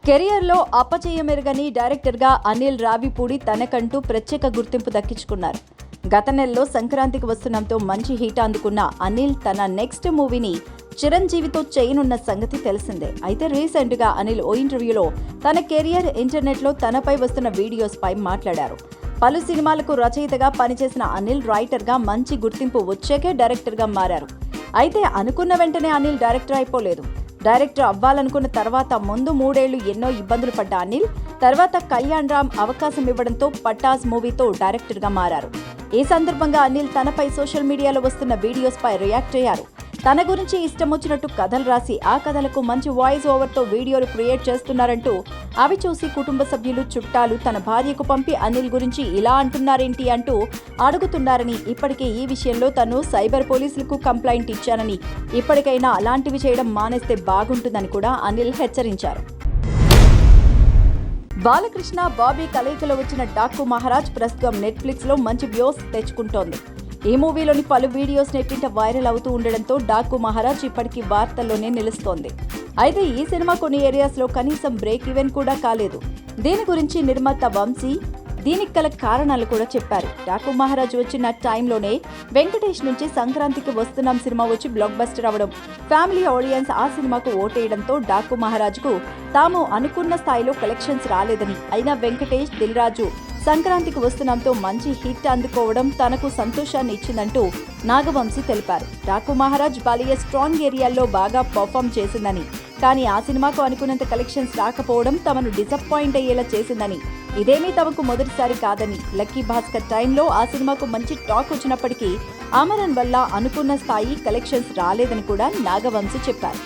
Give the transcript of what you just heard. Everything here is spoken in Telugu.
కెరియర్లో అపజయమెరుగని డైరెక్టర్గా అనిల్ రావిపూడి తనకంటూ ప్రత్యేక గుర్తింపు దక్కించుకున్నారు. గత నెలలో సంక్రాంతికి వస్తున్నాంతో మంచి హిట్ అందుకున్న అనిల్ తన నెక్స్ట్ మూవీని చిరంజీవితో చేయనున్న సంగతి తెలిసిందే. అయితే రీసెంట్గా అనిల్ ఓ ఇంటర్వ్యూలో తన కెరియర్, ఇంటర్నెట్లో తనపై వస్తున్న వీడియోస్ పై మాట్లాడారు. పలు సినిమాలకు రచయితగా పనిచేసిన అనిల్ రైటర్గా మంచి గుర్తింపు వచ్చాకే డైరెక్టర్గా మారారు. అయితే అనుకున్న వెంటనే అనిల్ డైరెక్టర్ అయిపోలేదు. డైరెక్టర్ అవ్వాలనుకున్న తర్వాత ముందు 3 ఏళ్లు ఎన్నో ఇబ్బందులు పడ్డ అనిల్ తర్వాత కళ్యాణ్ రామ్ అవకాశం ఇవ్వడంతో పటాస్ మూవీతో డైరెక్టర్గా మారారు. ఈ సందర్భంగా అనిల్ తనపై సోషల్ మీడియాలో వస్తున్న వీడియోస్ పై రియాక్ట్ అయ్యారు. తన గురించి ఇష్టం వచ్చినట్టు కథలు రాసి ఆ కథలకు మంచి వాయిస్ ఓవర్తో వీడియోలు క్రియేట్ చేస్తున్నారంటూ అవి చూసి కుటుంబ సభ్యులు, చుట్టాలు తన భార్యకు పంపి అనిల్ గురించి ఇలా అంటున్నారేంటి అంటూ అడుగుతున్నారని, ఇప్పటికే ఈ విషయంలో తను సైబర్ పోలీసులకు కంప్లైంట్ ఇచ్చానని, ఇప్పటికైనా అలాంటివి చేయడం మానేస్తే బాగుంటుందని కూడా అనిల్ హెచ్చరించారు. బాలకృష్ణ, బాబీ కలయికలో వచ్చిన డాకు మహారాజ్ ప్రస్తుతం నెట్ఫ్లిక్స్లో మంచి వ్యూస్ తెచ్చుకుంటోంది. ఈ మూవీలోని పలు వీడియోస్ నెట్టింట వైరల్ అవుతూ ఉండడంతో డాకు మహారాజ్ ఇప్పటికీ వార్తల్లోనే నిలుస్తోంది. అయితే ఈ సినిమా కొన్ని ఏరియాస్లో కనీసం బ్రేక్ ఈవెన్ కూడా కాలేదు. దీని గురించి నిర్మాత వంశీ దీనికి గల కారణాలు కూడా చెప్పారు. డాకు మహారాజ్ వచ్చిన టైంలోనే వెంకటేష్ నుంచి సంక్రాంతికి వస్తున్నాం సినిమా వచ్చి బ్లాక్ బస్టర్ అవ్వడం, ఫ్యామిలీ ఆడియన్స్ ఆ సినిమాకు ఓటేయడంతో డాకు మహారాజ్కు తాము అనుకున్న స్థాయిలో కలెక్షన్స్ రాలేదని, అయినా వెంకటేష్, దిల్ రాజు సంక్రాంతికి వస్తున్నాంతో మంచి హిట్ అందుకోవడం తనకు సంతోషాన్ని ఇచ్చిందంటూ నాగవంశీ తెలిపారు. డాకు మహారాజ్ బాలియా స్ట్రాంగ్ ఏరియాల్లో బాగా పర్ఫామ్ చేసిందని, కానీ ఆ సినిమాకు అనుకున్నంత కలెక్షన్స్ రాకపోవడం తమను డిసప్పాయింట్ అయ్యేలా చేసిందని, ఇదేమీ తమకు మొదటిసారి కాదని, లక్కీ భాస్కర్ టైంలో ఆ సినిమాకు మంచి టాక్ వచ్చినప్పటికీ అమరన్ వల్ల అనుకున్న స్థాయి కలెక్షన్స్ రాలేదని కూడా నాగవంశీ చెప్పారు.